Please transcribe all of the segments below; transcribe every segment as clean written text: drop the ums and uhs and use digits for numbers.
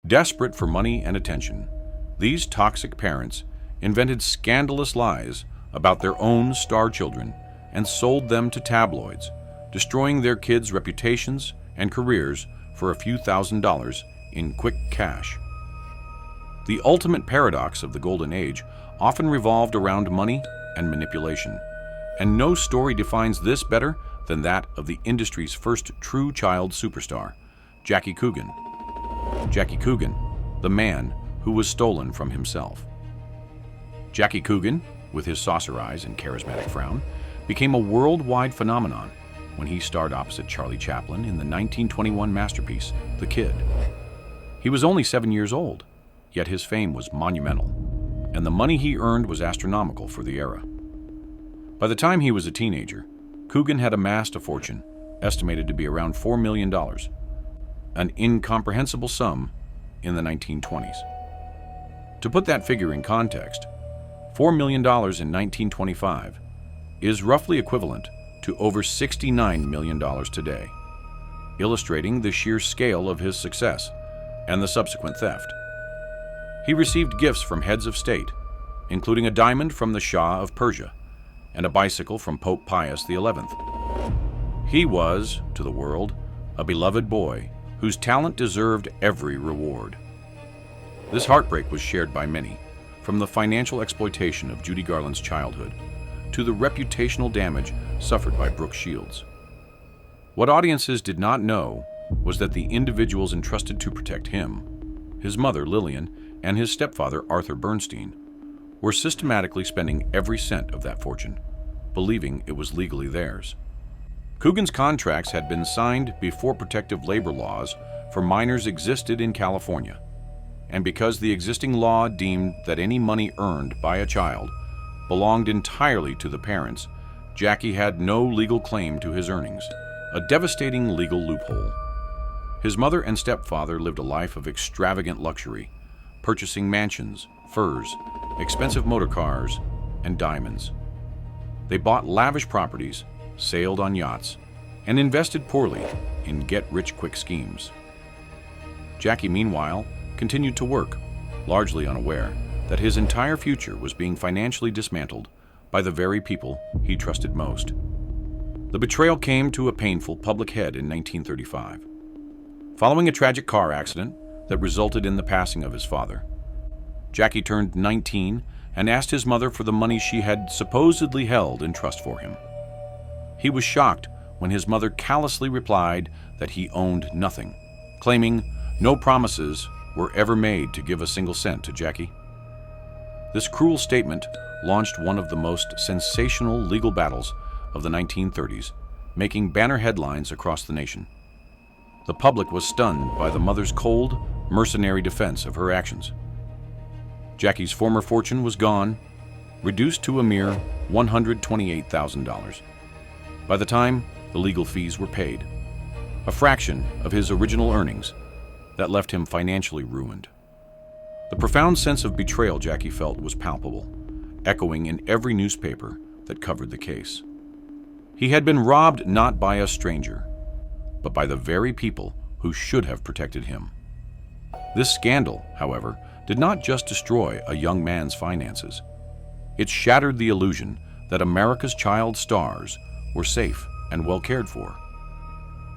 Desperate for money and attention, these toxic parents invented scandalous lies about their own star children and sold them to tabloids, destroying their kids' reputations and careers for a few $1,000s in quick cash. The ultimate paradox of the Golden Age often revolved around money and manipulation, and no story defines this better than that of the industry's first true child superstar, Jackie Coogan. Jackie Coogan, the man who was stolen from himself. Jackie Coogan, with his saucer eyes and charismatic frown, became a worldwide phenomenon when he starred opposite Charlie Chaplin in the 1921 masterpiece, The Kid. He was only 7 years old, yet his fame was monumental, and the money he earned was astronomical for the era. By the time he was a teenager, Coogan had amassed a fortune estimated to be around $4 million, an incomprehensible sum in the 1920s. To put that figure in context, $4 million in 1925 is roughly equivalent to over $69 million today, illustrating the sheer scale of his success and the subsequent theft. He received gifts from heads of state, including a diamond from the Shah of Persia and a bicycle from Pope Pius XI. He was, to the world, a beloved boy whose talent deserved every reward. This heartbreak was shared by many, from the financial exploitation of Judy Garland's childhood to the reputational damage suffered by Brooke Shields. What audiences did not know was that the individuals entrusted to protect him, his mother Lillian and his stepfather Arthur Bernstein, were systematically spending every cent of that fortune, believing it was legally theirs. Coogan's contracts had been signed before protective labor laws for minors existed in California, and because the existing law deemed that any money earned by a child belonged entirely to the parents, Jackie had no legal claim to his earnings, a devastating legal loophole. His mother and stepfather lived a life of extravagant luxury, purchasing mansions, furs, expensive motor cars, and diamonds. They bought lavish properties, sailed on yachts, and invested poorly in get-rich-quick schemes. Jackie, meanwhile, continued to work, largely unaware that his entire future was being financially dismantled by the very people he trusted most. The betrayal came to a painful public head in 1935. Following a tragic car accident that resulted in the passing of his father, Jackie turned 19 and asked his mother for the money she had supposedly held in trust for him. He was shocked when his mother callously replied that he owned nothing, claiming no promises were ever made to give a single cent to Jackie. This cruel statement launched one of the most sensational legal battles of the 1930s, making banner headlines across the nation. The public was stunned by the mother's cold, mercenary defense of her actions. Jackie's former fortune was gone, reduced to a mere $128,000. By the time the legal fees were paid, a fraction of his original earnings that left him financially ruined. The profound sense of betrayal Jackie felt was palpable, echoing in every newspaper that covered the case. He had been robbed not by a stranger, but by the very people who should have protected him. This scandal, however, did not just destroy a young man's finances. It shattered the illusion that America's child stars were safe and well cared for.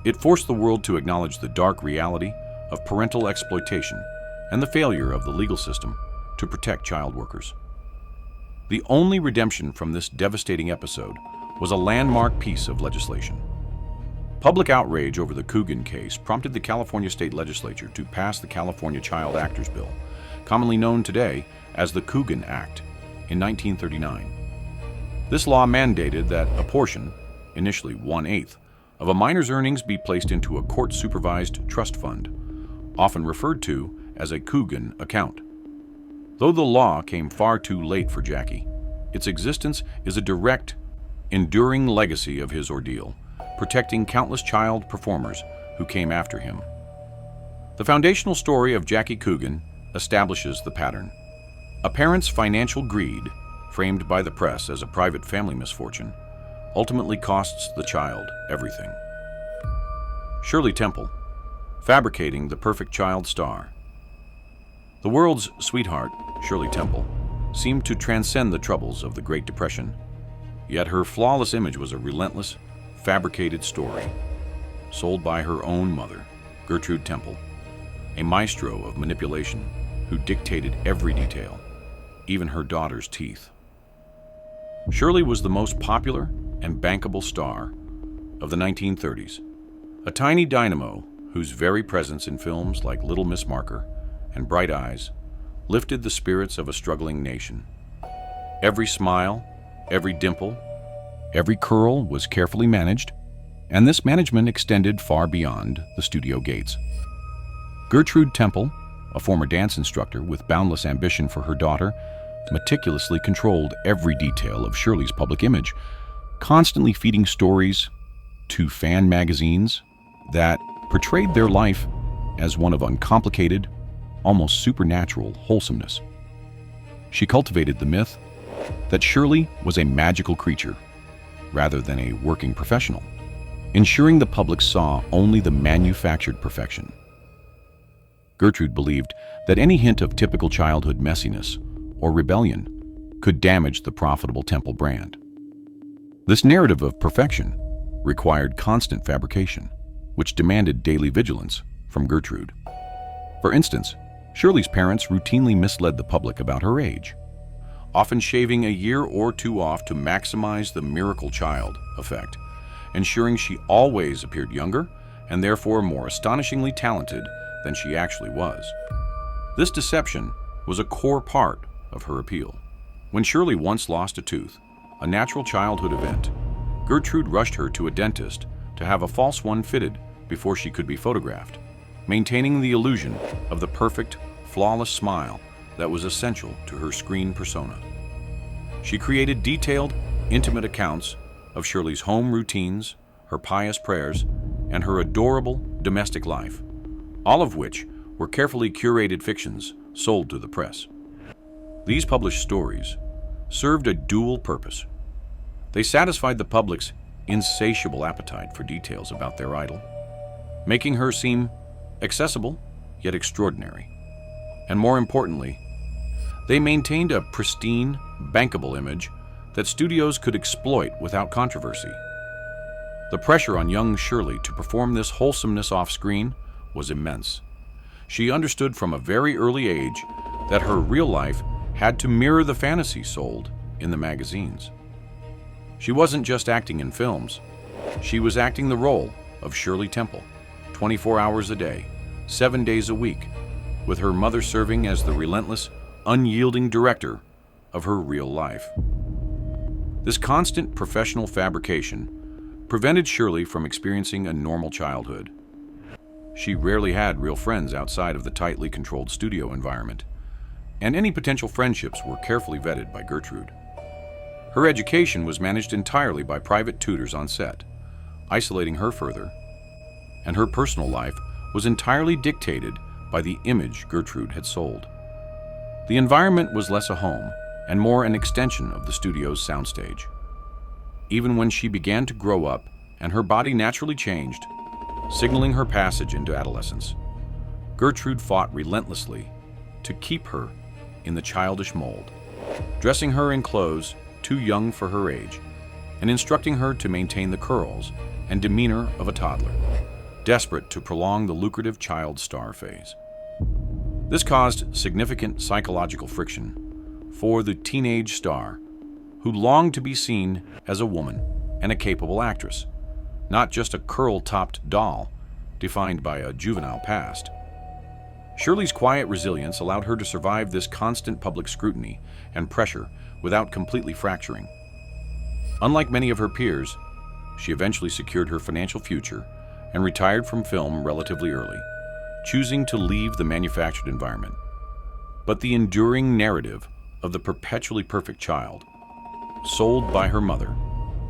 It forced the world to acknowledge the dark reality of parental exploitation and the failure of the legal system to protect child workers. The only redemption from this devastating episode was a landmark piece of legislation. Public outrage over the Coogan case prompted the California State Legislature to pass the California Child Actors Bill, commonly known today as the Coogan Act, in 1939. This law mandated that a portion, initially 1/8, of a minor's earnings be placed into a court-supervised trust fund, often referred to as a Coogan account. Though the law came far too late for Jackie, its existence is a direct, enduring legacy of his ordeal, protecting countless child performers who came after him. The foundational story of Jackie Coogan establishes the pattern. A parent's financial greed, framed by the press as a private family misfortune, ultimately costs the child everything. Shirley Temple, fabricating the perfect child star, The world's sweetheart, Shirley Temple, seemed to transcend the troubles of the Great Depression. Yet her flawless image was a relentless, fabricated story, sold by her own mother, Gertrude Temple, a maestro of manipulation who dictated every detail, even her daughter's teeth. Shirley was the most popular and bankable star of the 1930s, a tiny dynamo whose very presence in films like Little Miss Marker and Bright Eyes lifted the spirits of a struggling nation. Every smile, every dimple, every curl was carefully managed, and this management extended far beyond the studio gates. Gertrude Temple, a former dance instructor with boundless ambition for her daughter, meticulously controlled every detail of Shirley's public image, constantly feeding stories to fan magazines that portrayed their life as one of uncomplicated, almost supernatural wholesomeness. She cultivated the myth that Shirley was a magical creature rather than a working professional, ensuring the public saw only the manufactured perfection. Gertrude believed that any hint of typical childhood messiness or rebellion could damage the profitable Temple brand. This narrative of perfection required constant fabrication, which demanded daily vigilance from Gertrude. For instance, Shirley's parents routinely misled the public about her age, often shaving a year or two off to maximize the miracle child effect, ensuring she always appeared younger and therefore more astonishingly talented than she actually was. This deception was a core part of her appeal. When Shirley once lost a tooth, a natural childhood event, Gertrude rushed her to a dentist to have a false one fitted before she could be photographed, maintaining the illusion of the perfect, flawless smile that was essential to her screen persona. She created detailed, intimate accounts of Shirley's home routines, her pious prayers, and her adorable domestic life, all of which were carefully curated fictions sold to the press. These published stories served a dual purpose. They satisfied the public's insatiable appetite for details about their idol, making her seem accessible yet extraordinary. And more importantly, they maintained a pristine, bankable image that studios could exploit without controversy. The pressure on young Shirley to perform this wholesomeness off-screen was immense. She understood from a very early age that her real life had to mirror the fantasy sold in the magazines. She wasn't just acting in films. She was acting the role of Shirley Temple, 24 hours a day, 7 days a week, with her mother serving as the relentless, unyielding director of her real life. This constant professional fabrication prevented Shirley from experiencing a normal childhood. She rarely had real friends outside of the tightly controlled studio environment, and any potential friendships were carefully vetted by Gertrude. Her education was managed entirely by private tutors on set, isolating her further, and her personal life was entirely dictated by the image Gertrude had sold. The environment was less a home and more an extension of the studio's soundstage. Even when she began to grow up and her body naturally changed, signaling her passage into adolescence, Gertrude fought relentlessly to keep her in the childish mold, dressing her in clothes too young for her age, and instructing her to maintain the curls and demeanor of a toddler, desperate to prolong the lucrative child star phase. This caused significant psychological friction for the teenage star, who longed to be seen as a woman and a capable actress, not just a curl-topped doll defined by a juvenile past. Shirley's quiet resilience allowed her to survive this constant public scrutiny and pressure without completely fracturing. Unlike many of her peers, she eventually secured her financial future and retired from film relatively early, choosing to leave the manufactured environment. But the enduring narrative of the perpetually perfect child, sold by her mother,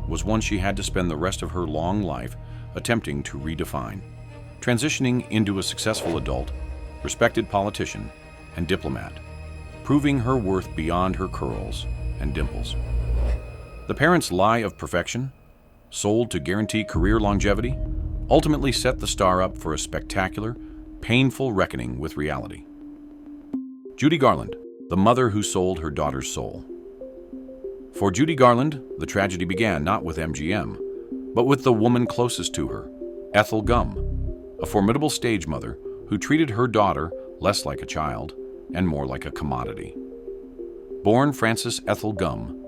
was one she had to spend the rest of her long life attempting to redefine, transitioning into a successful adult, respected politician, and diplomat, proving her worth beyond her curls and dimples. The parents' lie of perfection, sold to guarantee career longevity, ultimately set the star up for a spectacular, painful reckoning with reality. Judy Garland, the mother who sold her daughter's soul. For Judy Garland, the tragedy began not with MGM, but with the woman closest to her, Ethel Gum, a formidable stage mother who treated her daughter less like a child and more like a commodity. Born Frances Ethel Gum,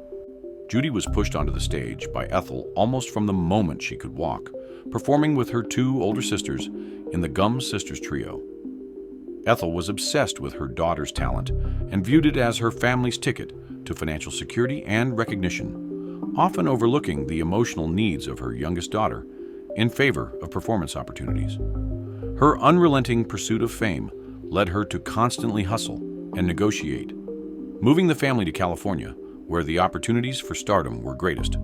Judy was pushed onto the stage by Ethel almost from the moment she could walk, performing with her two older sisters in the Gum Sisters Trio. Ethel was obsessed with her daughter's talent and viewed it as her family's ticket to financial security and recognition, often overlooking the emotional needs of her youngest daughter in favor of performance opportunities. Her unrelenting pursuit of fame led her to constantly hustle and negotiate, moving the family to California, where the opportunities for stardom were greatest,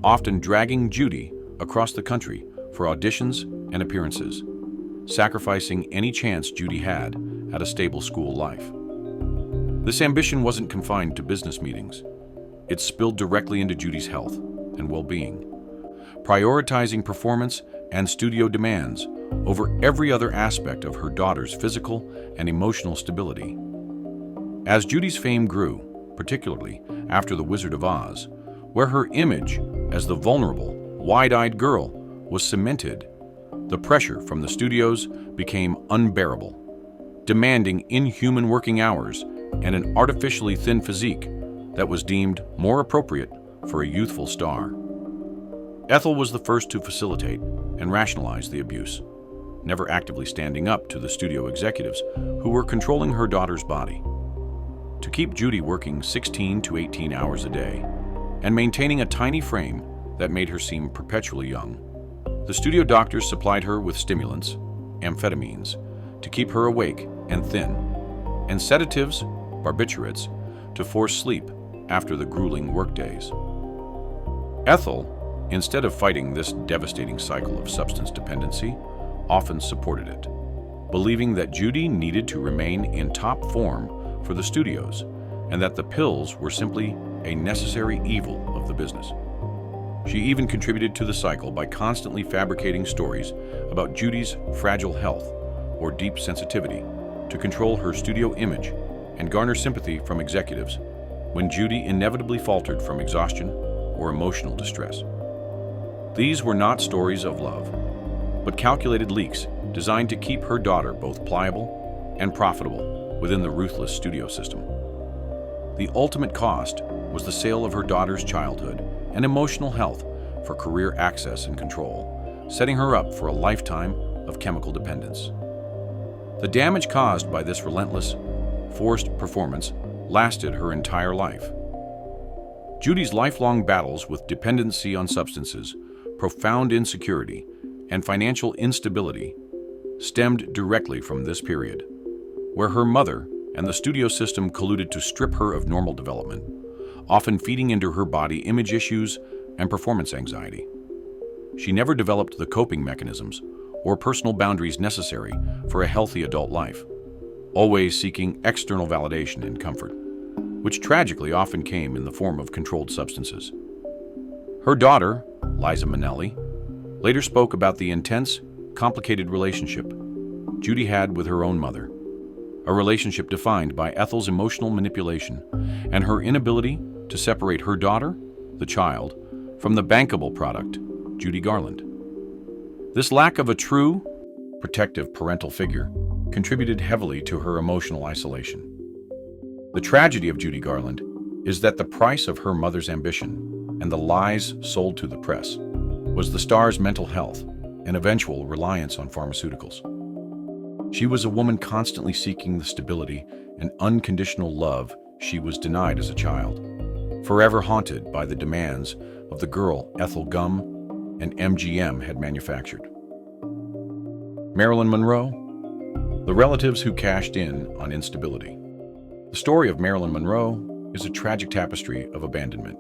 often dragging Judy across the country for auditions and appearances, sacrificing any chance Judy had at a stable school life. This ambition wasn't confined to business meetings. It spilled directly into Judy's health and well-being, prioritizing performance and studio demands over every other aspect of her daughter's physical and emotional stability. As Judy's fame grew, particularly after The Wizard of Oz, where her image as the vulnerable, wide-eyed girl was cemented, the pressure from the studios became unbearable, demanding inhuman working hours and an artificially thin physique that was deemed more appropriate for a youthful star. Ethel was the first to facilitate and rationalize the abuse, never actively standing up to the studio executives who were controlling her daughter's body. To keep Judy working 16 to 18 hours a day and maintaining a tiny frame that made her seem perpetually young, the studio doctors supplied her with stimulants, amphetamines, to keep her awake and thin, and sedatives, barbiturates, to force sleep after the grueling workdays. Ethel, instead of fighting this devastating cycle of substance dependency, often supported it, believing that Judy needed to remain in top form for the studios and that the pills were simply a necessary evil of the business. She even contributed to the cycle by constantly fabricating stories about Judy's fragile health or deep sensitivity to control her studio image and garner sympathy from executives when Judy inevitably faltered from exhaustion or emotional distress. These were not stories of love, but calculated leaks designed to keep her daughter both pliable and profitable within the ruthless studio system. The ultimate cost was the sale of her daughter's childhood and emotional health for career access and control, setting her up for a lifetime of chemical dependence. The damage caused by this relentless, forced performance lasted her entire life. Judy's lifelong battles with dependency on substances, profound insecurity, and financial instability stemmed directly from this period, where her mother and the studio system colluded to strip her of normal development, often feeding into her body image issues and performance anxiety. She never developed the coping mechanisms or personal boundaries necessary for a healthy adult life, always seeking external validation and comfort, which tragically often came in the form of controlled substances. Her daughter, Liza Minnelli, later spoke about the intense, complicated relationship Judy had with her own mother, a relationship defined by Ethel's emotional manipulation and her inability to separate her daughter, the child, from the bankable product, Judy Garland. This lack of a true, protective parental figure contributed heavily to her emotional isolation. The tragedy of Judy Garland is that the price of her mother's ambition and the lies sold to the press was the star's mental health and eventual reliance on pharmaceuticals. She was a woman constantly seeking the stability and unconditional love she was denied as a child, forever haunted by the demands of the girl Ethel Gum and MGM had manufactured. Marilyn Monroe, the relatives who cashed in on instability. The story of Marilyn Monroe is a tragic tapestry of abandonment,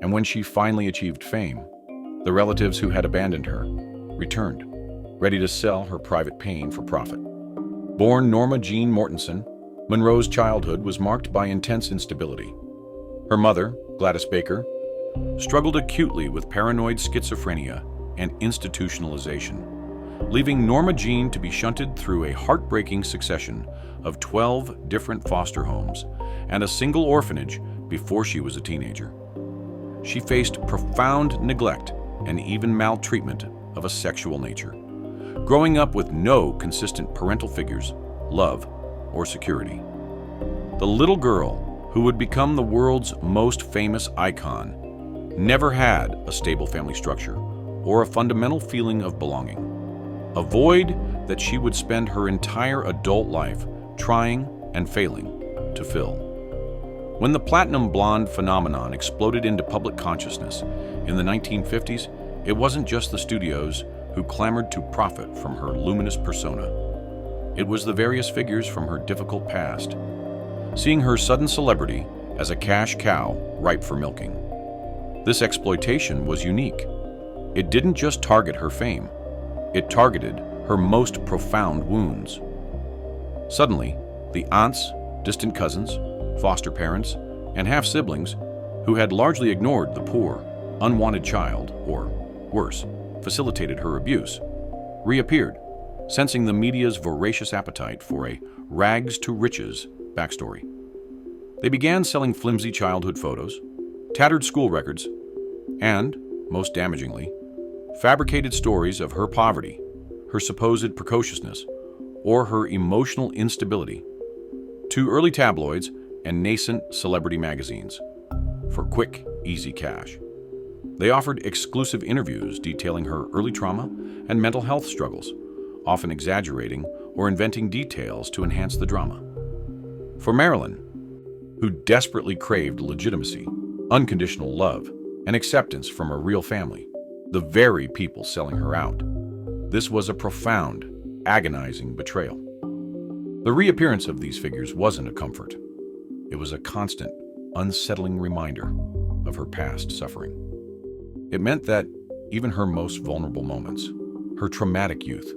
and when she finally achieved fame, the relatives who had abandoned her returned, ready to sell her private pain for profit. Born Norma Jean Mortensen, Monroe's childhood was marked by intense instability. Her mother, Gladys Baker, struggled acutely with paranoid schizophrenia and institutionalization, leaving Norma Jean to be shunted through a heartbreaking succession of 12 different foster homes and a single orphanage before she was a teenager. She faced profound neglect and even maltreatment of a sexual nature, growing up with no consistent parental figures, love, or security. The little girl, who would become the world's most famous icon, never had a stable family structure or a fundamental feeling of belonging, a void that she would spend her entire adult life trying and failing to fill. When the platinum blonde phenomenon exploded into public consciousness in the 1950s, it wasn't just the studios who clamored to profit from her luminous persona. It was the various figures from her difficult past, seeing her sudden celebrity as a cash cow ripe for milking. This exploitation was unique. It didn't just target her fame, it targeted her most profound wounds. Suddenly, the aunts, distant cousins, foster parents, and half-siblings who had largely ignored the poor, unwanted child, or worse, facilitated her abuse, reappeared, sensing the media's voracious appetite for a rags-to-riches backstory. They began selling flimsy childhood photos, tattered school records, and, most damagingly, fabricated stories of her poverty, her supposed precociousness, or her emotional instability to early tabloids and nascent celebrity magazines for quick, easy cash. They offered exclusive interviews detailing her early trauma and mental health struggles, often exaggerating or inventing details to enhance the drama. For Marilyn, who desperately craved legitimacy, unconditional love, and acceptance from a real family, the very people selling her out, this was a profound, agonizing betrayal. The reappearance of these figures wasn't a comfort. It was a constant, unsettling reminder of her past suffering. It meant that even her most vulnerable moments, her traumatic youth,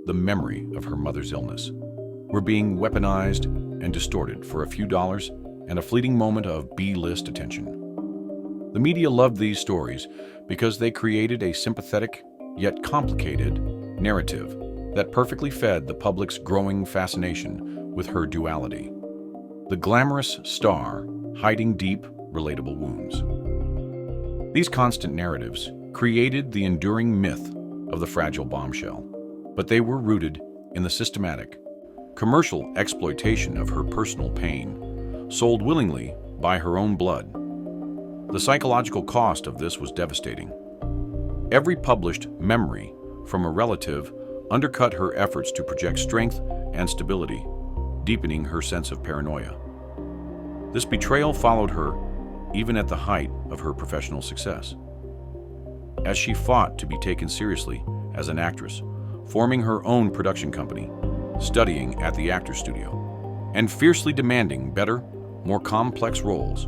the memory of her mother's illness, were being weaponized and distorted for a few dollars and a fleeting moment of B-list attention. The media loved these stories because they created a sympathetic, yet complicated, narrative that perfectly fed the public's growing fascination with her duality, the glamorous star hiding deep, relatable wounds. These constant narratives created the enduring myth of the fragile bombshell, but they were rooted in the systematic, commercial exploitation of her personal pain, sold willingly by her own blood. The psychological cost of this was devastating. Every published memory from a relative undercut her efforts to project strength and stability, deepening her sense of paranoia. This betrayal followed her even at the height of her professional success. As she fought to be taken seriously as an actress, forming her own production company, studying at the Actors Studio, and fiercely demanding better, more complex roles,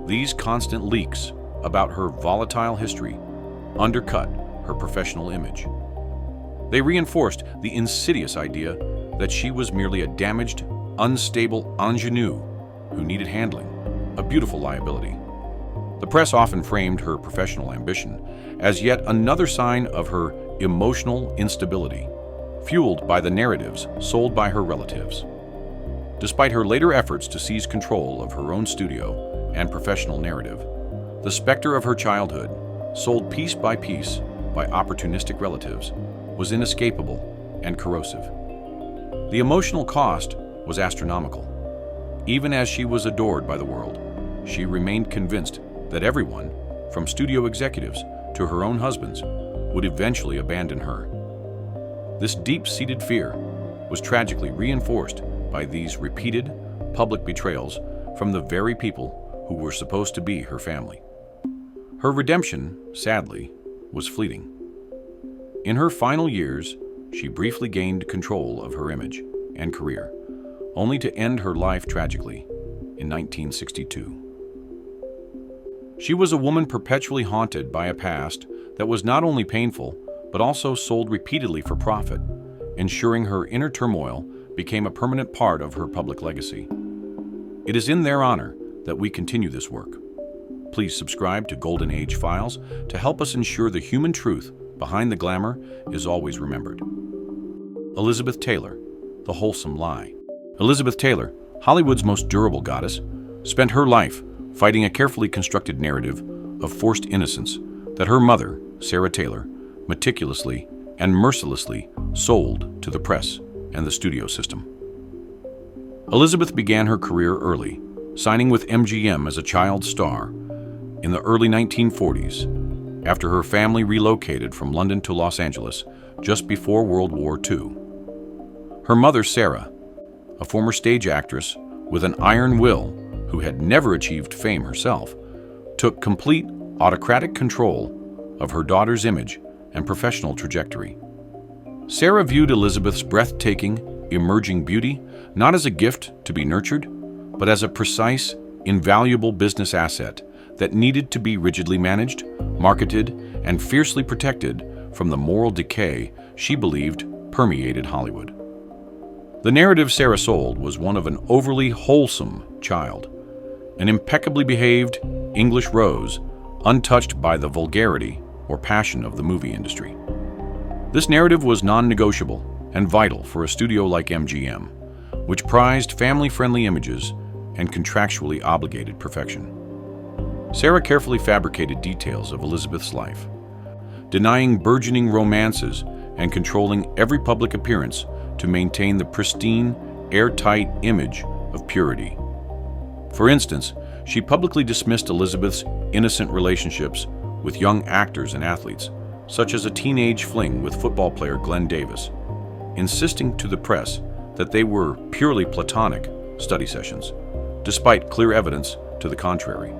these constant leaks about her volatile history undercut her professional image. They reinforced the insidious idea that she was merely a damaged, unstable ingenue who needed handling, a beautiful liability. The press often framed her professional ambition as yet another sign of her emotional instability, fueled by the narratives sold by her relatives. Despite her later efforts to seize control of her own studio and professional narrative, the specter of her childhood, sold piece by piece by opportunistic relatives, was inescapable and corrosive. The emotional cost was astronomical. Even as she was adored by the world, she remained convinced that everyone, from studio executives to her own husbands, would eventually abandon her. This deep-seated fear was tragically reinforced by these repeated, public betrayals from the very people who were supposed to be her family. Her redemption, sadly, was fleeting. In her final years, she briefly gained control of her image and career, only to end her life tragically in 1962. She was a woman perpetually haunted by a past that was not only painful, but also sold repeatedly for profit, ensuring her inner turmoil became a permanent part of her public legacy. It is in their honor that we continue this work. Please subscribe to Golden Age Files to help us ensure the human truth behind the glamour is always remembered. Elizabeth Taylor, the wholesome lie. Elizabeth Taylor, Hollywood's most durable goddess, spent her life fighting a carefully constructed narrative of forced innocence that her mother, Sarah Taylor, meticulously and mercilessly sold to the press and the studio system. Elizabeth began her career early, signing with MGM as a child star in the early 1940s, after her family relocated from London to Los Angeles just before World War II. Her mother, Sarah, a former stage actress with an iron will who had never achieved fame herself, took complete autocratic control of her daughter's image and professional trajectory. Sarah viewed Elizabeth's breathtaking, emerging beauty not as a gift to be nurtured, but as a precise, invaluable business asset that needed to be rigidly managed, marketed, and fiercely protected from the moral decay she believed permeated Hollywood. The narrative Sarah sold was one of an overly wholesome child, an impeccably behaved English rose, untouched by the vulgarity or passion of the movie industry. This narrative was non-negotiable and vital for a studio like MGM, which prized family-friendly images and contractually obligated perfection. Sarah carefully fabricated details of Elizabeth's life, denying burgeoning romances and controlling every public appearance to maintain the pristine, airtight image of purity. For instance, she publicly dismissed Elizabeth's innocent relationships with young actors and athletes, such as a teenage fling with football player Glenn Davis, insisting to the press that they were purely platonic study sessions, despite clear evidence to the contrary.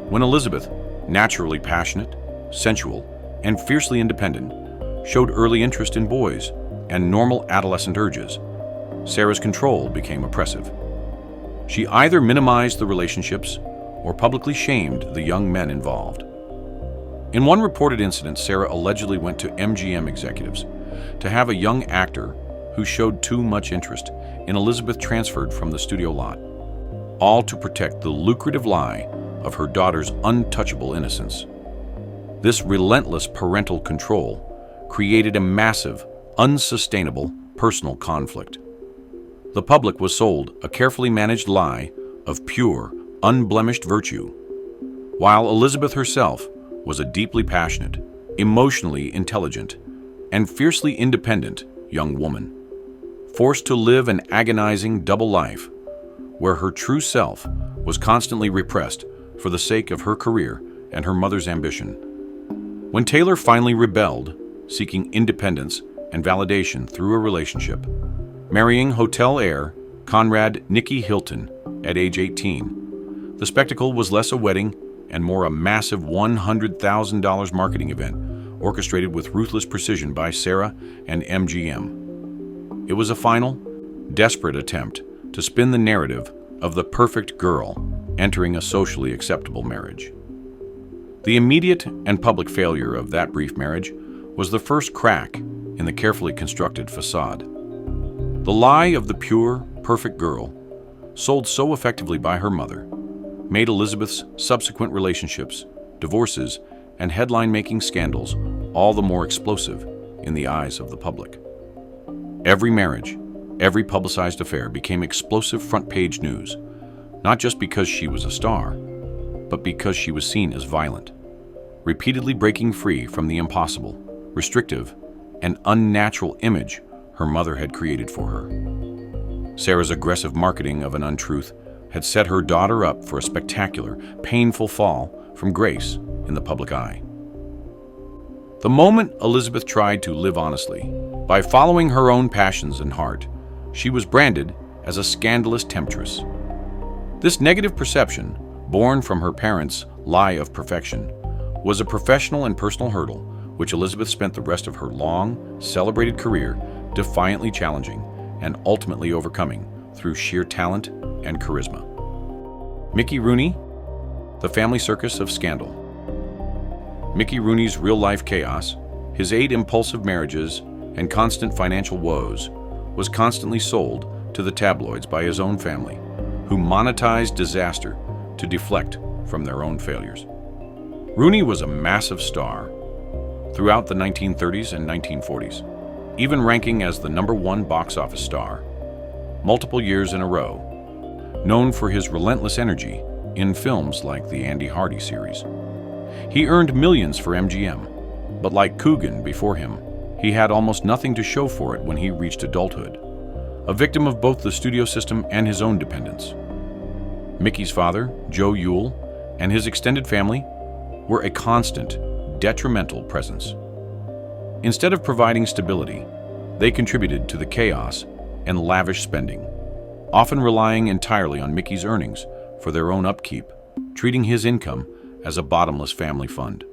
When Elizabeth, naturally passionate, sensual, and fiercely independent, showed early interest in boys and normal adolescent urges, Sarah's control became oppressive. She either minimized the relationships or publicly shamed the young men involved. In one reported incident, Sarah allegedly went to MGM executives to have a young actor who showed too much interest in Elizabeth transferred from the studio lot, all to protect the lucrative lie of her daughter's untouchable innocence. This relentless parental control created a massive, unsustainable personal conflict. The public was sold a carefully managed lie of pure, unblemished virtue, while Elizabeth herself was a deeply passionate, emotionally intelligent, and fiercely independent young woman, forced to live an agonizing double life where her true self was constantly repressed for the sake of her career and her mother's ambition. When Taylor finally rebelled, seeking independence and validation through a relationship, marrying hotel heir Conrad Nicky Hilton at age 18, the spectacle was less a wedding and more a massive $100,000 marketing event orchestrated with ruthless precision by Sarah and MGM. It was a final, desperate attempt to spin the narrative of the perfect girl entering a socially acceptable marriage. The immediate and public failure of that brief marriage was the first crack in the carefully constructed facade. The lie of the pure, perfect girl, sold so effectively by her mother, made Elizabeth's subsequent relationships, divorces, and headline-making scandals all the more explosive in the eyes of the public. Every marriage, every publicized affair became explosive front-page news, not just because she was a star, but because she was seen as violent, repeatedly breaking free from the impossible, restrictive, and unnatural image her mother had created for her. Sarah's aggressive marketing of an untruth had set her daughter up for a spectacular, painful fall from grace in the public eye. The moment Elizabeth tried to live honestly, by following her own passions and heart, she was branded as a scandalous temptress. This negative perception, born from her parents' lie of perfection, was a professional and personal hurdle which Elizabeth spent the rest of her long, celebrated career defiantly challenging and ultimately overcoming through sheer talent and charisma. Mickey Rooney, the family circus of scandal. Mickey Rooney's real-life chaos, his 8 impulsive marriages, and constant financial woes was constantly sold to the tabloids by his own family, who monetized disaster to deflect from their own failures. Rooney was a massive star, throughout the 1930s and 1940s, even ranking as the #1 box office star multiple years in a row, known for his relentless energy in films like the Andy Hardy series. He earned millions for MGM, but like Coogan before him, he had almost nothing to show for it when he reached adulthood, a victim of both the studio system and his own dependence. Mickey's father, Joe Yule, and his extended family were a constant, detrimental presence. Instead of providing stability, they contributed to the chaos and lavish spending, often relying entirely on Mickey's earnings for their own upkeep, treating his income as a bottomless family fund.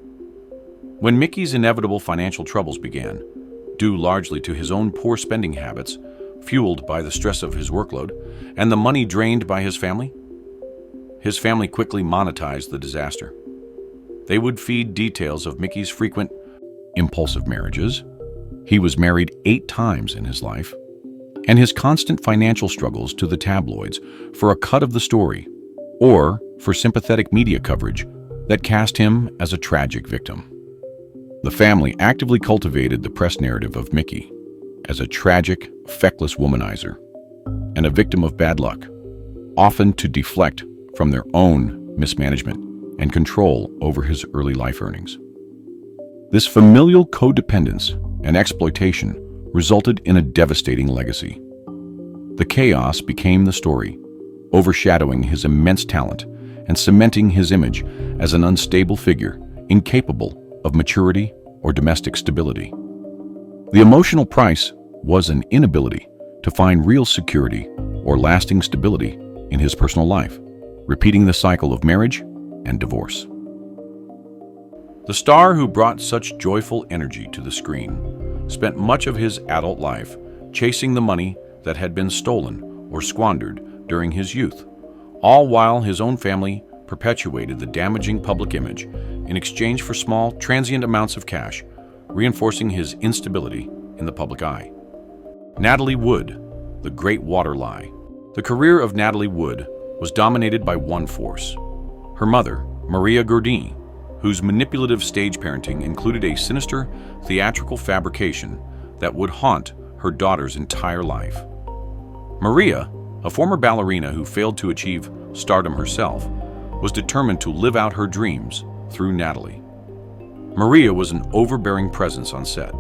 When Mickey's inevitable financial troubles began, due largely to his own poor spending habits, fueled by the stress of his workload and the money drained by his family quickly monetized the disaster. They would feed details of Mickey's frequent, impulsive marriages. He was married 8 times in his life, and his constant financial struggles to the tabloids for a cut of the story, or for sympathetic media coverage that cast him as a tragic victim. The family actively cultivated the press narrative of Mickey as a tragic, feckless womanizer and a victim of bad luck, often to deflect from their own mismanagement and control over his early life earnings. This familial codependence and exploitation resulted in a devastating legacy. The chaos became the story, overshadowing his immense talent and cementing his image as an unstable figure, incapable of maturity or domestic stability. The emotional price was an inability to find real security or lasting stability in his personal life, repeating the cycle of marriage and divorce. The star who brought such joyful energy to the screen spent much of his adult life chasing the money that had been stolen or squandered during his youth, all while his own family perpetuated the damaging public image in exchange for small, transient amounts of cash, reinforcing his instability in the public eye. Natalie Wood, the Great Water Lie. The career of Natalie Wood was dominated by one force: her mother, Maria Gordini, whose manipulative stage parenting included a sinister theatrical fabrication that would haunt her daughter's entire life. Maria, a former ballerina who failed to achieve stardom herself, was determined to live out her dreams through Natalie. Maria was an overbearing presence on set,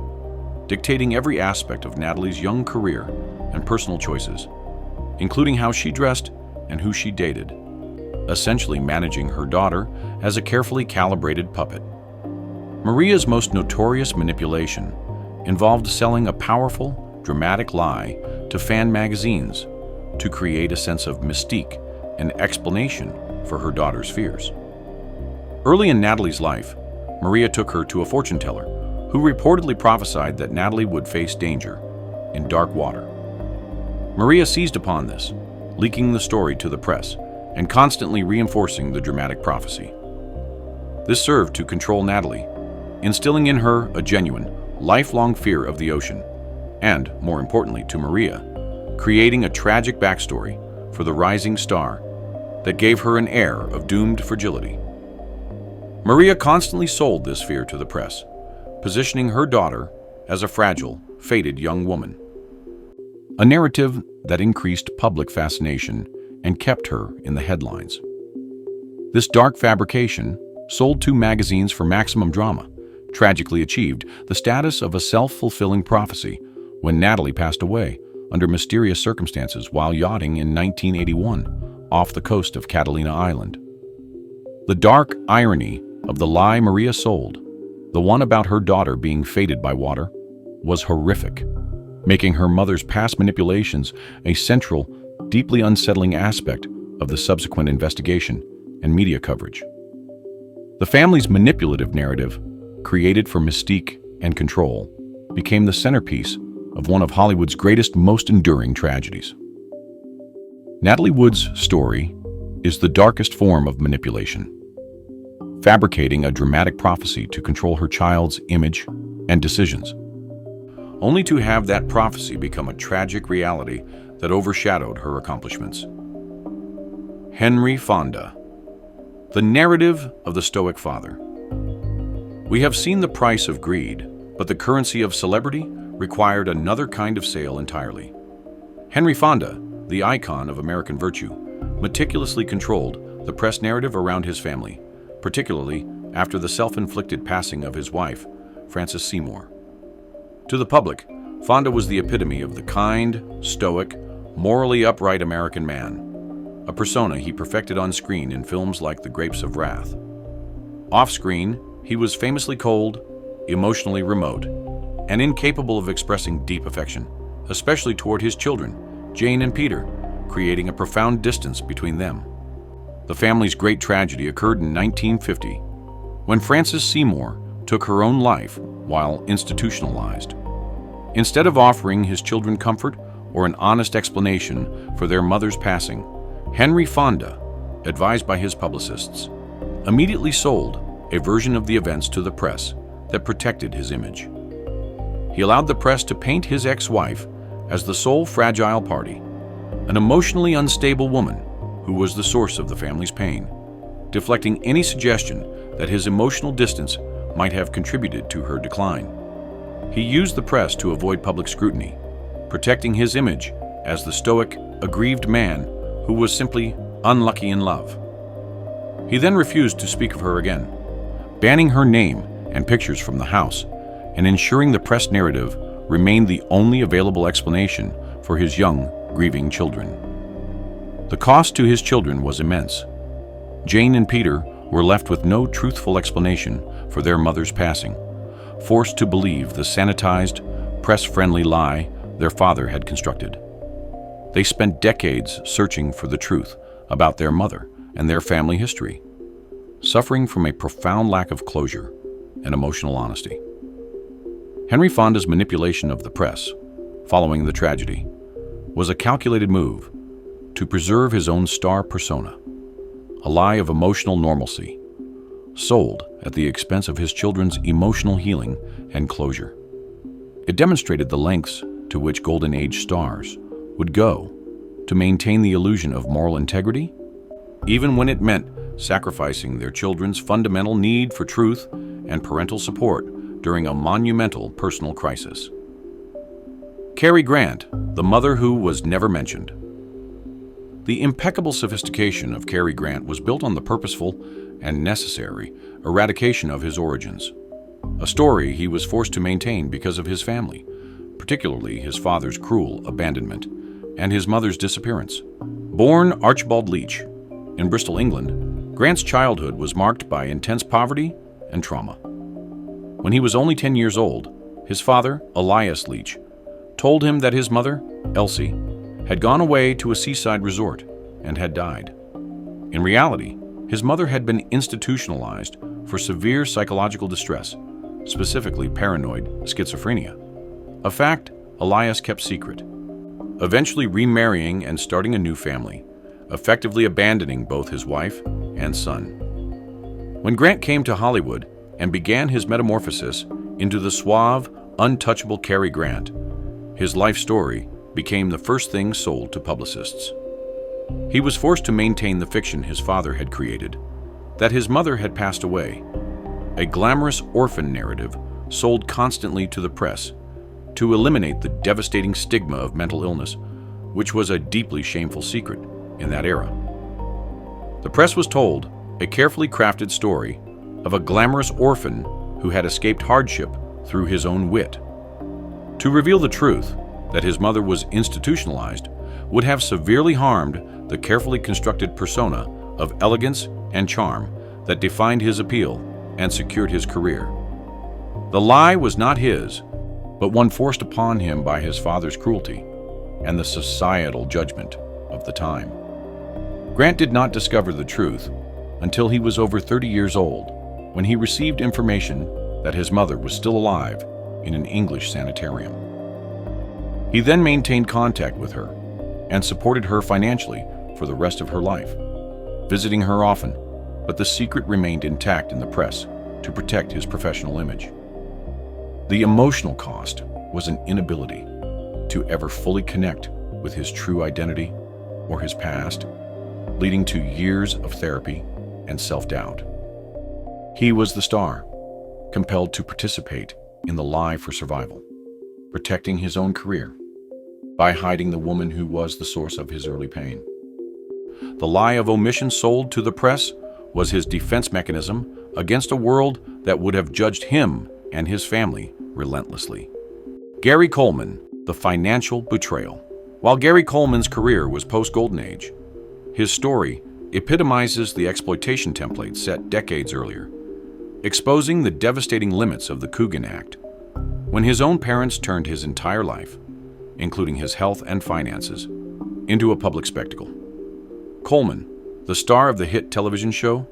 dictating every aspect of Natalie's young career and personal choices, including how she dressed and who she dated, essentially managing her daughter as a carefully calibrated puppet. Maria's most notorious manipulation involved selling a powerful, dramatic lie to fan magazines to create a sense of mystique and explanation for her daughter's fears. Early in Natalie's life, Maria took her to a fortune teller who reportedly prophesied that Natalie would face danger in dark water. Maria seized upon this, leaking the story to the press and constantly reinforcing the dramatic prophecy. This served to control Natalie, instilling in her a genuine, lifelong fear of the ocean, and, more importantly to Maria, creating a tragic backstory for the rising star that gave her an air of doomed fragility. Maria constantly sold this fear to the press, positioning her daughter as a fragile, fated young woman. A narrative that increased public fascination and kept her in the headlines. This dark fabrication, sold to magazines for maximum drama, tragically achieved the status of a self-fulfilling prophecy when Natalie passed away under mysterious circumstances while yachting in 1981 off the coast of Catalina Island. The dark irony of the lie Maria sold, the one about her daughter being fated by water, was horrific, making her mother's past manipulations a central, deeply unsettling aspect of the subsequent investigation and media coverage. The family's manipulative narrative, created for mystique and control, became the centerpiece of one of Hollywood's greatest, most enduring tragedies. Natalie Wood's story is the darkest form of manipulation, fabricating a dramatic prophecy to control her child's image and decisions, only to have that prophecy become a tragic reality that overshadowed her accomplishments. Henry Fonda, the narrative of the Stoic Father. We have seen the price of greed, but the currency of celebrity required another kind of sale entirely. Henry Fonda, the icon of American virtue, meticulously controlled the press narrative around his family, particularly after the self-inflicted passing of his wife, Frances Seymour. To the public, Fonda was the epitome of the kind, stoic, morally upright American man, a persona he perfected on screen in films like The Grapes of Wrath. Off-screen, he was famously cold, emotionally remote, and incapable of expressing deep affection, especially toward his children, Jane and Peter, creating a profound distance between them. The family's great tragedy occurred in 1950, when Frances Seymour took her own life while institutionalized. Instead of offering his children comfort or an honest explanation for their mother's passing, Henry Fonda, advised by his publicists, immediately sold a version of the events to the press that protected his image. He allowed the press to paint his ex-wife as the sole fragile party, an emotionally unstable woman who was the source of the family's pain, deflecting any suggestion that his emotional distance might have contributed to her decline. He used the press to avoid public scrutiny, protecting his image as the stoic, aggrieved man who was simply unlucky in love. He then refused to speak of her again, banning her name and pictures from the house, and ensuring the press narrative remained the only available explanation for his young, grieving children. The cost to his children was immense. Jane and Peter were left with no truthful explanation for their mother's passing, forced to believe the sanitized, press-friendly lie their father had constructed. They spent decades searching for the truth about their mother and their family history, suffering from a profound lack of closure and emotional honesty. Henry Fonda's manipulation of the press, following the tragedy, was a calculated move to preserve his own star persona, a lie of emotional normalcy, sold at the expense of his children's emotional healing and closure. It demonstrated the lengths to which Golden Age stars would go to maintain the illusion of moral integrity, even when it meant sacrificing their children's fundamental need for truth and parental support during a monumental personal crisis. Cary Grant, the mother who was never mentioned. The impeccable sophistication of Cary Grant was built on the purposeful and necessary eradication of his origins, a story he was forced to maintain because of his family, particularly his father's cruel abandonment and his mother's disappearance. Born Archibald Leach in Bristol, England, Grant's childhood was marked by intense poverty and trauma. When he was only 10 years old, his father, Elias Leach, told him that his mother, Elsie, had gone away to a seaside resort and had died. In reality, his mother had been institutionalized for severe psychological distress, specifically paranoid schizophrenia, a fact Elias kept secret, eventually remarrying and starting a new family, effectively abandoning both his wife and son. When Grant came to Hollywood and began his metamorphosis into the suave, untouchable Cary Grant, his life story became the first thing sold to publicists. He was forced to maintain the fiction his father had created, that his mother had passed away, a glamorous orphan narrative sold constantly to the press to eliminate the devastating stigma of mental illness, which was a deeply shameful secret in that era. The press was told a carefully crafted story of a glamorous orphan who had escaped hardship through his own wit. To reveal the truth that his mother was institutionalized would have severely harmed the carefully constructed persona of elegance and charm that defined his appeal and secured his career. The lie was not his, but one forced upon him by his father's cruelty and the societal judgment of the time. Grant did not discover the truth until he was over 30 years old, when he received information that his mother was still alive in an English sanitarium. He then maintained contact with her and supported her financially for the rest of her life, visiting her often, but the secret remained intact in the press to protect his professional image. The emotional cost was an inability to ever fully connect with his true identity or his past, leading to years of therapy and self-doubt. He was the star, compelled to participate in the lie for survival, protecting his own career by hiding the woman who was the source of his early pain. The lie of omission sold to the press was his defense mechanism against a world that would have judged him and his family relentlessly. Gary Coleman, the financial betrayal. While Gary Coleman's career was post-Golden Age, his story epitomizes the exploitation template set decades earlier, exposing the devastating limits of the Coogan Act. When his own parents turned his entire life, including his health and finances, into a public spectacle. Coleman, the star of the hit television show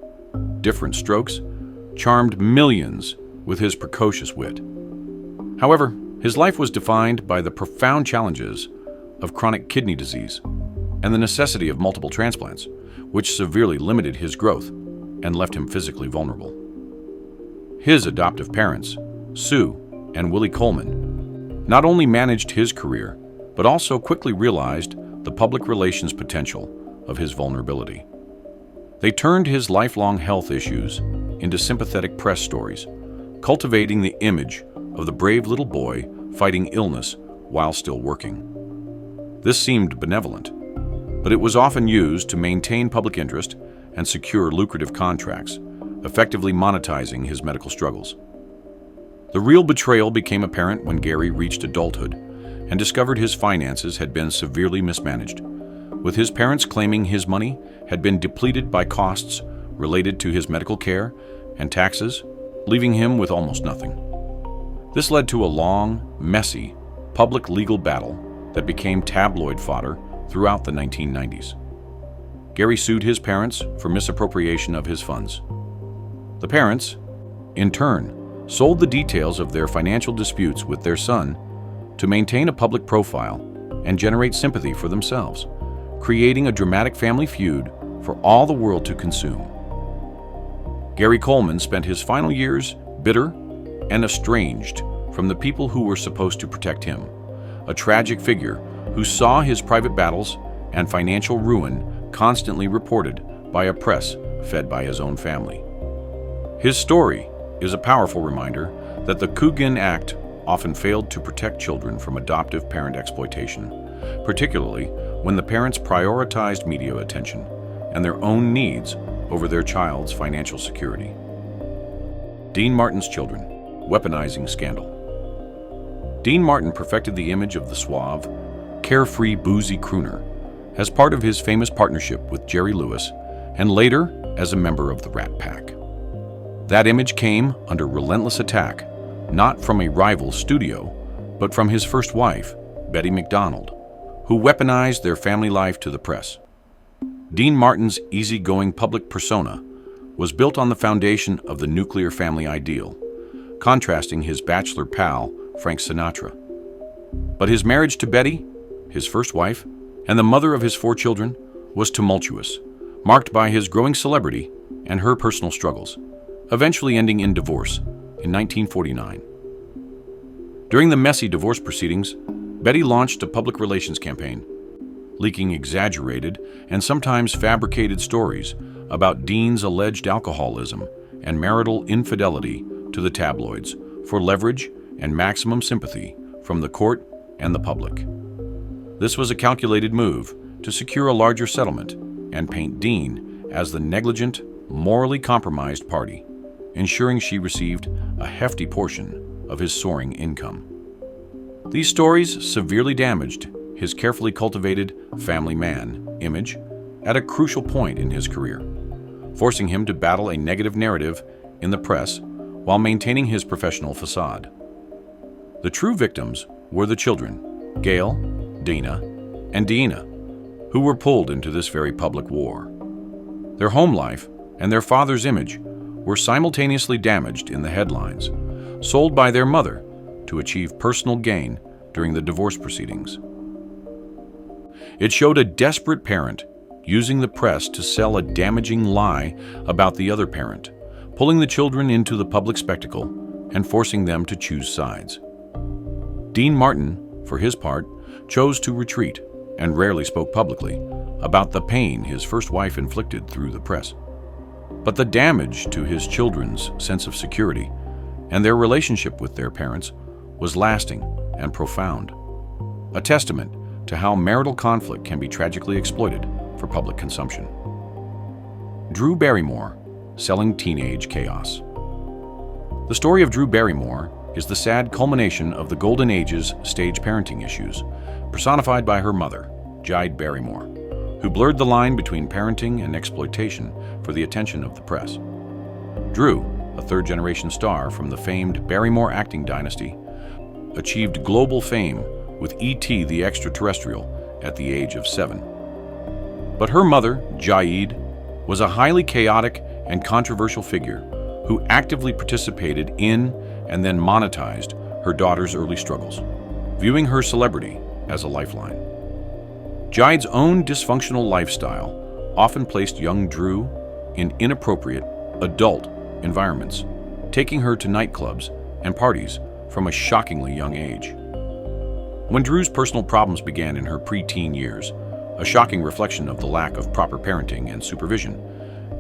Different Strokes, charmed millions with his precocious wit. However, his life was defined by the profound challenges of chronic kidney disease and the necessity of multiple transplants, which severely limited his growth and left him physically vulnerable. His adoptive parents, Sue and Willie Coleman, not only managed his career, but also quickly realized the public relations potential of his vulnerability. They turned his lifelong health issues into sympathetic press stories, cultivating the image of the brave little boy fighting illness while still working. This seemed benevolent, but it was often used to maintain public interest and secure lucrative contracts, effectively monetizing his medical struggles. The real betrayal became apparent when Gary reached adulthood and discovered his finances had been severely mismanaged, with his parents claiming his money had been depleted by costs related to his medical care and taxes, leaving him with almost nothing. This led to a long, messy, public legal battle that became tabloid fodder throughout the 1990s. Gary sued his parents for misappropriation of his funds. The parents, in turn, sold the details of their financial disputes with their son to maintain a public profile and generate sympathy for themselves, creating a dramatic family feud for all the world to consume. Gary Coleman spent his final years bitter and estranged from the people who were supposed to protect him, a tragic figure who saw his private battles and financial ruin constantly reported by a press fed by his own family. His story is a powerful reminder that the Coogan Act often failed to protect children from adoptive parent exploitation, particularly when the parents prioritized media attention and their own needs over their child's financial security. Dean Martin's children, weaponizing scandal. Dean Martin perfected the image of the suave, carefree, boozy crooner as part of his famous partnership with Jerry Lewis and later as a member of the Rat Pack. That image came under relentless attack, not from a rival studio, but from his first wife, Betty McDonald, who weaponized their family life to the press. Dean Martin's easygoing public persona was built on the foundation of the nuclear family ideal, contrasting his bachelor pal, Frank Sinatra. But his marriage to Betty, his first wife, and the mother of his 4 children, was tumultuous, marked by his growing celebrity and her personal struggles, eventually ending in divorce in 1949. During the messy divorce proceedings, Betty launched a public relations campaign, leaking exaggerated and sometimes fabricated stories about Dean's alleged alcoholism and marital infidelity to the tabloids for leverage and maximum sympathy from the court and the public. This was a calculated move to secure a larger settlement and paint Dean as the negligent, morally compromised party, ensuring she received a hefty portion of his soaring income. These stories severely damaged his carefully cultivated family man image at a crucial point in his career, forcing him to battle a negative narrative in the press while maintaining his professional facade. The true victims were the children, Gail, Dina, and Deena, who were pulled into this very public war. Their home life and their father's image were simultaneously damaged in the headlines, sold by their mother to achieve personal gain during the divorce proceedings. It showed a desperate parent using the press to sell a damaging lie about the other parent, pulling the children into the public spectacle and forcing them to choose sides. Dean Martin, for his part, chose to retreat and rarely spoke publicly about the pain his first wife inflicted through the press. But the damage to his children's sense of security and their relationship with their parents was lasting and profound, a testament to how marital conflict can be tragically exploited for public consumption. Drew Barrymore, selling teenage chaos. The story of Drew Barrymore is the sad culmination of the Golden Age's stage parenting issues, personified by her mother, Judy Barrymore, who blurred the line between parenting and exploitation for the attention of the press. Drew, a third-generation star from the famed Barrymore acting dynasty, achieved global fame with E.T. the Extraterrestrial at the age of 7. But her mother, Judy, was a highly chaotic and controversial figure who actively participated in and then monetized her daughter's early struggles, viewing her celebrity as a lifeline. Judy's own dysfunctional lifestyle often placed young Drew in inappropriate, adult environments, taking her to nightclubs and parties from a shockingly young age. When Drew's personal problems began in her preteen years, a shocking reflection of the lack of proper parenting and supervision,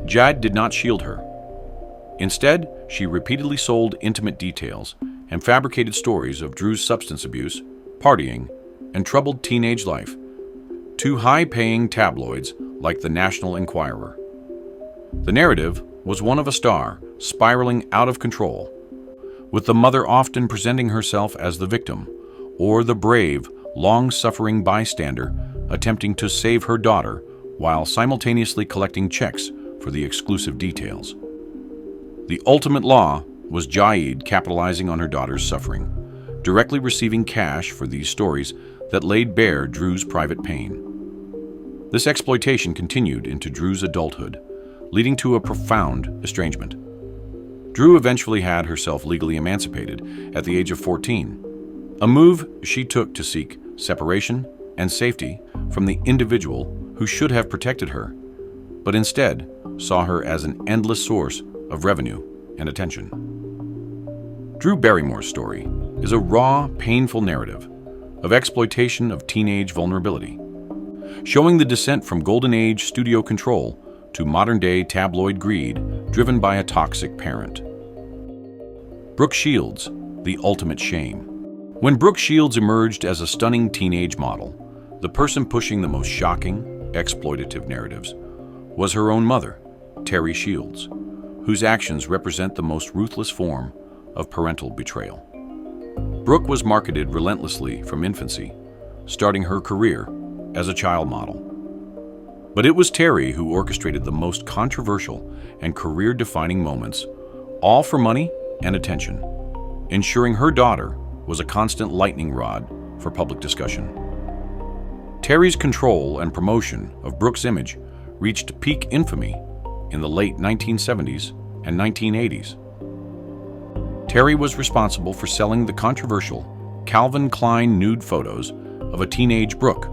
Judy did not shield her. Instead, she repeatedly sold intimate details and fabricated stories of Drew's substance abuse, partying, and troubled teenage life to high-paying tabloids like the National Enquirer. The narrative was one of a star spiraling out of control, with the mother often presenting herself as the victim or the brave, long-suffering bystander attempting to save her daughter while simultaneously collecting checks for the exclusive details. The ultimate law was Judy capitalizing on her daughter's suffering, directly receiving cash for these stories that laid bare Drew's private pain. This exploitation continued into Drew's adulthood, leading to a profound estrangement. Drew eventually had herself legally emancipated at the age of 14, a move she took to seek separation and safety from the individual who should have protected her, but instead saw her as an endless source of revenue and attention. Drew Barrymore's story is a raw, painful narrative of exploitation of teenage vulnerability, showing the descent from Golden Age studio control to modern-day tabloid greed driven by a toxic parent. Brooke Shields, the ultimate shame. When Brooke Shields emerged as a stunning teenage model, the person pushing the most shocking, exploitative narratives was her own mother, Cary Shields, whose actions represent the most ruthless form of parental betrayal. Brooke was marketed relentlessly from infancy, starting her career as a child model. But it was Cary who orchestrated the most controversial and career-defining moments, all for money and attention, ensuring her daughter was a constant lightning rod for public discussion. Cary's control and promotion of Brooke's image reached peak infamy in the late 1970s and 1980s. Cary was responsible for selling the controversial Calvin Klein nude photos of a teenage Brooke,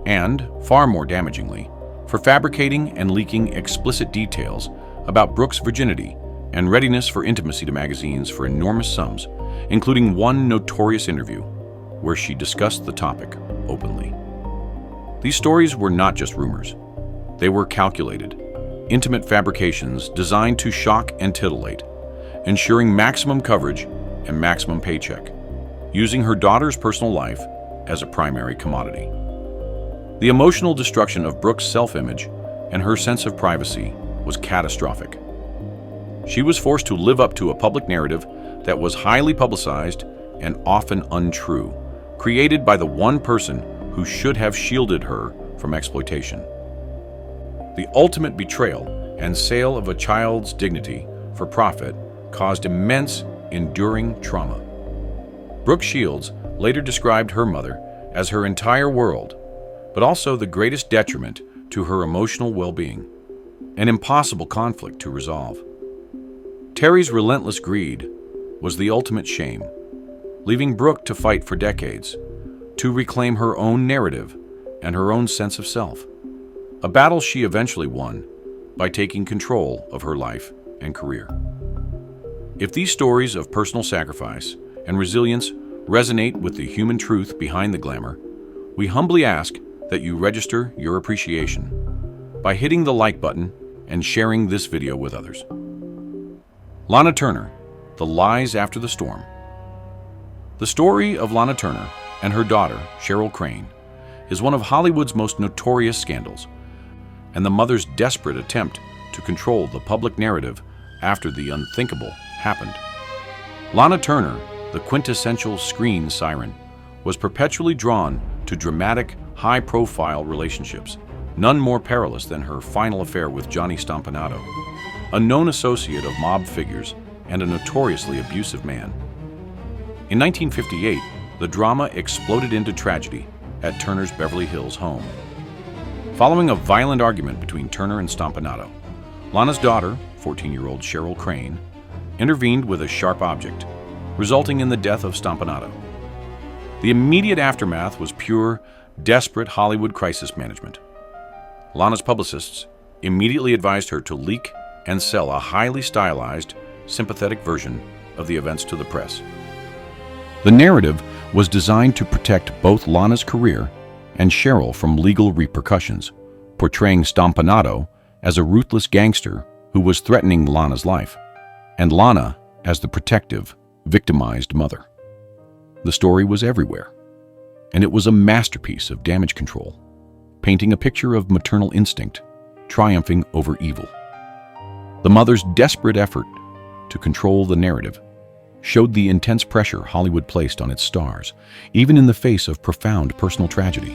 and, far more damagingly, for fabricating and leaking explicit details about Brooke's virginity and readiness for intimacy to magazines for enormous sums, including one notorious interview where she discussed the topic openly. These stories were not just rumors. They were calculated, intimate fabrications designed to shock and titillate, ensuring maximum coverage and maximum paycheck, using her daughter's personal life as a primary commodity. The emotional destruction of Brooke's self-image and her sense of privacy was catastrophic. She was forced to live up to a public narrative that was highly publicized and often untrue, created by the one person who should have shielded her from exploitation. The ultimate betrayal and sale of a child's dignity for profit caused immense, enduring trauma. Brooke Shields later described her mother as her entire world, but also the greatest detriment to her emotional well-being, an impossible conflict to resolve. Cary's relentless greed was the ultimate shame, leaving Brooke to fight for decades, to reclaim her own narrative and her own sense of self, a battle she eventually won by taking control of her life and career. If these stories of personal sacrifice and resilience resonate with the human truth behind the glamour, we humbly ask that you register your appreciation by hitting the like button and sharing this video with others. Lana Turner, The Lies After the Storm. The story of Lana Turner and her daughter, Cheryl Crane, is one of Hollywood's most notorious scandals, and the mother's desperate attempt to control the public narrative after the unthinkable happened. Lana Turner, the quintessential screen siren, was perpetually drawn to dramatic, high-profile relationships, none more perilous than her final affair with Johnny Stompanato, a known associate of mob figures and a notoriously abusive man. In 1958, the drama exploded into tragedy at Turner's Beverly Hills home. Following a violent argument between Turner and Stompanato, Lana's daughter, 14-year-old Cheryl Crane, intervened with a sharp object, resulting in the death of Stompanato. The immediate aftermath was pure, desperate Hollywood crisis management. Lana's publicists immediately advised her to leak and sell a highly stylized, sympathetic version of the events to the press. The narrative was designed to protect both Lana's career and Cheryl from legal repercussions, portraying Stompanato as a ruthless gangster who was threatening Lana's life, and Lana as the protective, victimized mother. The story was everywhere, and it was a masterpiece of damage control, painting a picture of maternal instinct triumphing over evil. The mother's desperate effort to control the narrative showed the intense pressure Hollywood placed on its stars, even in the face of profound personal tragedy.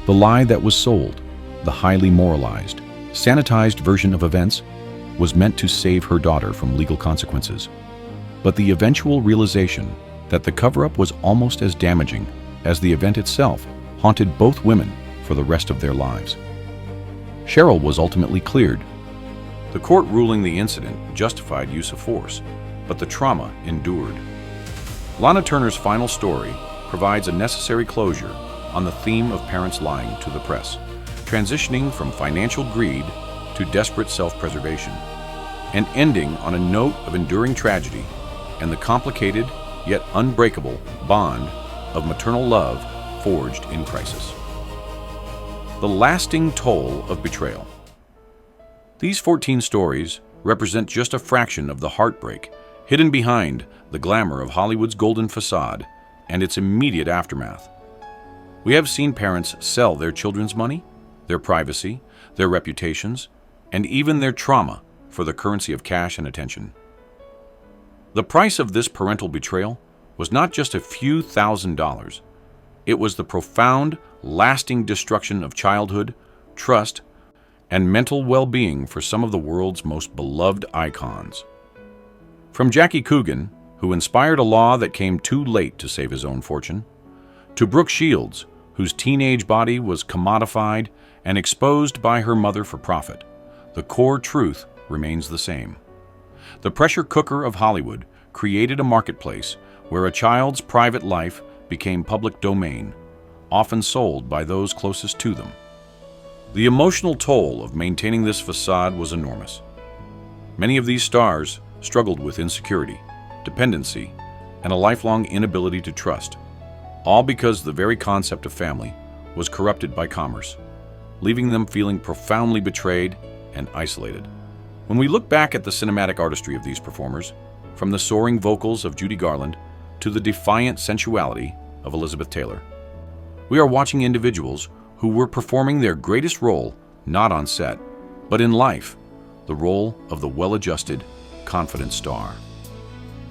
The lie that was sold, the highly moralized, sanitized version of events, was meant to save her daughter from legal consequences. But the eventual realization that the cover-up was almost as damaging as the event itself haunted both women for the rest of their lives. Cheryl was ultimately cleared. The court ruling the incident justified use of force, but the trauma endured. Lana Turner's final story provides a necessary closure on the theme of parents lying to the press, transitioning from financial greed to desperate self-preservation, and ending on a note of enduring tragedy and the complicated yet unbreakable bond of maternal love forged in crisis. The lasting toll of betrayal. These 14 stories represent just a fraction of the heartbreak hidden behind the glamour of Hollywood's golden facade and its immediate aftermath. We have seen parents sell their children's money, their privacy, their reputations, and even their trauma for the currency of cash and attention. The price of this parental betrayal was not just a few $1,000s. It was the profound, lasting destruction of childhood, trust, and mental well-being for some of the world's most beloved icons. From Jackie Coogan, who inspired a law that came too late to save his own fortune, to Brooke Shields, whose teenage body was commodified and exposed by her mother for profit, the core truth remains the same. The pressure cooker of Hollywood created a marketplace where a child's private life became public domain, often sold by those closest to them. The emotional toll of maintaining this facade was enormous. Many of these stars struggled with insecurity, dependency, and a lifelong inability to trust, all because the very concept of family was corrupted by commerce, leaving them feeling profoundly betrayed and isolated. When we look back at the cinematic artistry of these performers, from the soaring vocals of Judy Garland to the defiant sensuality of Elizabeth Taylor, we are watching individuals who were performing their greatest role not on set, but in life, the role of the well-adjusted, confident star.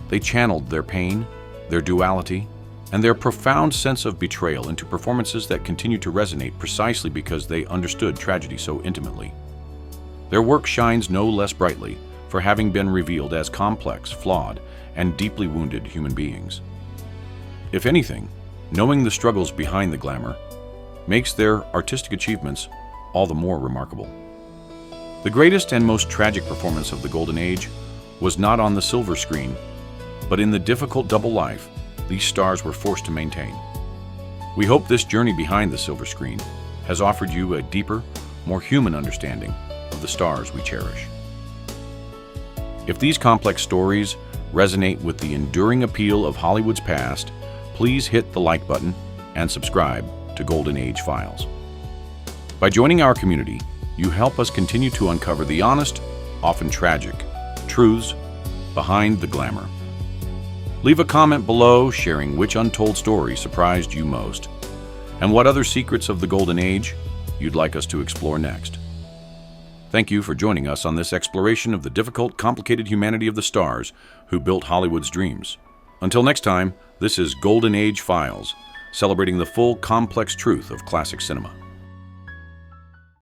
They channeled their pain, their duality, and their profound sense of betrayal into performances that continue to resonate precisely because they understood tragedy so intimately. Their work shines no less brightly for having been revealed as complex, flawed, and deeply wounded human beings. If anything, knowing the struggles behind the glamour makes their artistic achievements all the more remarkable. The greatest and most tragic performance of the Golden Age was not on the silver screen, but in the difficult double life these stars were forced to maintain. We hope this journey behind the silver screen has offered you a deeper, more human understanding of the stars we cherish. If these complex stories resonate with the enduring appeal of Hollywood's past, please hit the like button and subscribe to Golden Age Files. By joining our community, you help us continue to uncover the honest, often tragic, truths behind the glamour. Leave a comment below sharing which untold story surprised you most, and what other secrets of the Golden Age you'd like us to explore next. Thank you for joining us on this exploration of the difficult, complicated humanity of the stars who built Hollywood's dreams. Until next time, this is Golden Age Files, celebrating the full, complex truth of classic cinema.